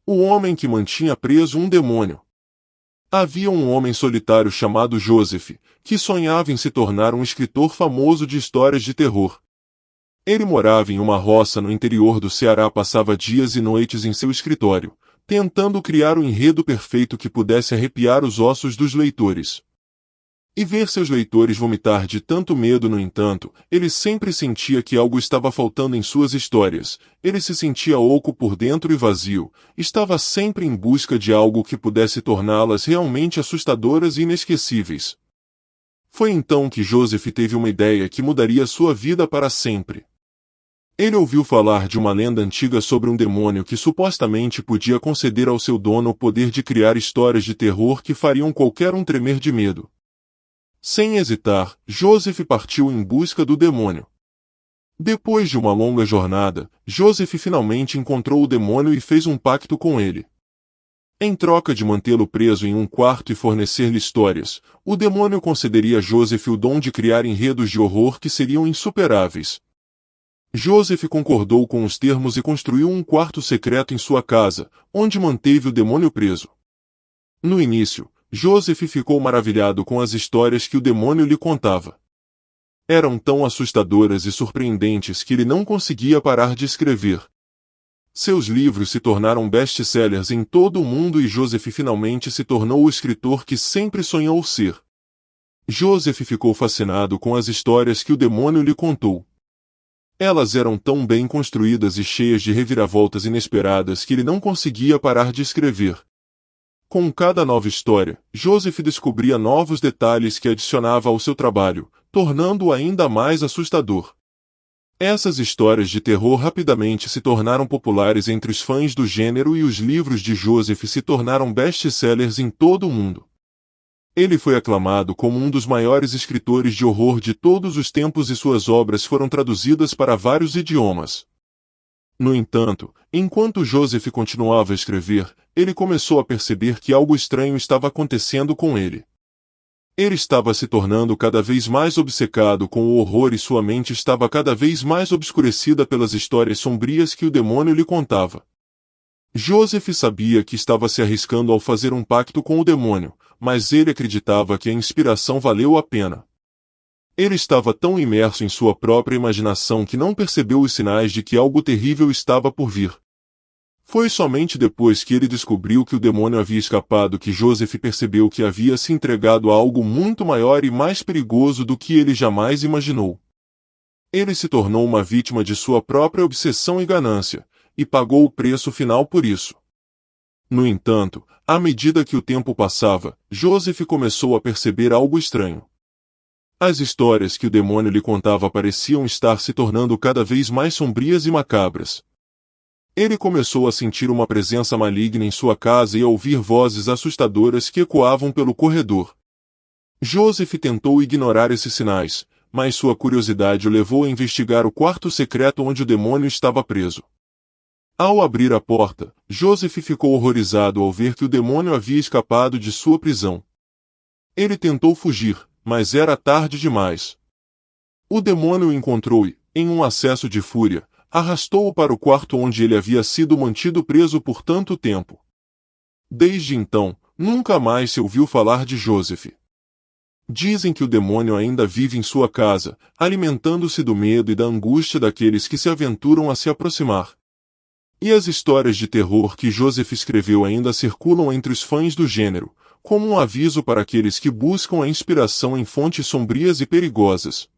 O homem que mantinha preso um demônio. Havia um homem solitário chamado Joseph, que sonhava em se tornar um escritor famoso de histórias de terror. Ele morava em uma roça no interior do Ceará, passava dias e noites em seu escritório, tentando criar um enredo perfeito que pudesse arrepiar os ossos dos leitores. E ver seus leitores vomitar de tanto medo. No entanto, ele sempre sentia que algo estava faltando em suas histórias. Ele se sentia oco por dentro e vazio, estava sempre em busca de algo que pudesse torná-las realmente assustadoras e inesquecíveis. Foi então que Joseph teve uma ideia que mudaria sua vida para sempre. Ele ouviu falar de uma lenda antiga sobre um demônio que supostamente podia conceder ao seu dono o poder de criar histórias de terror que fariam qualquer um tremer de medo. Sem hesitar, Joseph partiu em busca do demônio. Depois de uma longa jornada, Joseph finalmente encontrou o demônio e fez um pacto com ele. Em troca de mantê-lo preso em um quarto e fornecer-lhe histórias, o demônio concederia a Joseph o dom de criar enredos de horror que seriam insuperáveis. Joseph concordou com os termos e construiu um quarto secreto em sua casa, onde manteve o demônio preso. No início, Joseph ficou maravilhado com as histórias que o demônio lhe contava. Eram tão assustadoras e surpreendentes que ele não conseguia parar de escrever. Seus livros se tornaram best-sellers em todo o mundo e Joseph finalmente se tornou o escritor que sempre sonhou ser. Joseph ficou fascinado com as histórias que o demônio lhe contou. Elas eram tão bem construídas e cheias de reviravoltas inesperadas que ele não conseguia parar de escrever. Com cada nova história, Joseph descobria novos detalhes que adicionava ao seu trabalho, tornando-o ainda mais assustador. Essas histórias de terror rapidamente se tornaram populares entre os fãs do gênero e os livros de Joseph se tornaram best-sellers em todo o mundo. Ele foi aclamado como um dos maiores escritores de horror de todos os tempos e suas obras foram traduzidas para vários idiomas. No entanto, enquanto Joseph continuava a escrever, ele começou a perceber que algo estranho estava acontecendo com ele. Ele estava se tornando cada vez mais obcecado com o horror e sua mente estava cada vez mais obscurecida pelas histórias sombrias que o demônio lhe contava. Joseph sabia que estava se arriscando ao fazer um pacto com o demônio, mas ele acreditava que a inspiração valeu a pena. Ele estava tão imerso em sua própria imaginação que não percebeu os sinais de que algo terrível estava por vir. Foi somente depois que ele descobriu que o demônio havia escapado que Joseph percebeu que havia se entregado a algo muito maior e mais perigoso do que ele jamais imaginou. Ele se tornou uma vítima de sua própria obsessão e ganância, e pagou o preço final por isso. No entanto, à medida que o tempo passava, Joseph começou a perceber algo estranho. As histórias que o demônio lhe contava pareciam estar se tornando cada vez mais sombrias e macabras. Ele começou a sentir uma presença maligna em sua casa e a ouvir vozes assustadoras que ecoavam pelo corredor. Joseph tentou ignorar esses sinais, mas sua curiosidade o levou a investigar o quarto secreto onde o demônio estava preso. Ao abrir a porta, Joseph ficou horrorizado ao ver que o demônio havia escapado de sua prisão. Ele tentou fugir, mas era tarde demais. O demônio o encontrou e, em um acesso de fúria, arrastou-o para o quarto onde ele havia sido mantido preso por tanto tempo. Desde então, nunca mais se ouviu falar de Joseph. Dizem que o demônio ainda vive em sua casa, alimentando-se do medo e da angústia daqueles que se aventuram a se aproximar. E as histórias de terror que Joseph escreveu ainda circulam entre os fãs do gênero, como um aviso para aqueles que buscam a inspiração em fontes sombrias e perigosas.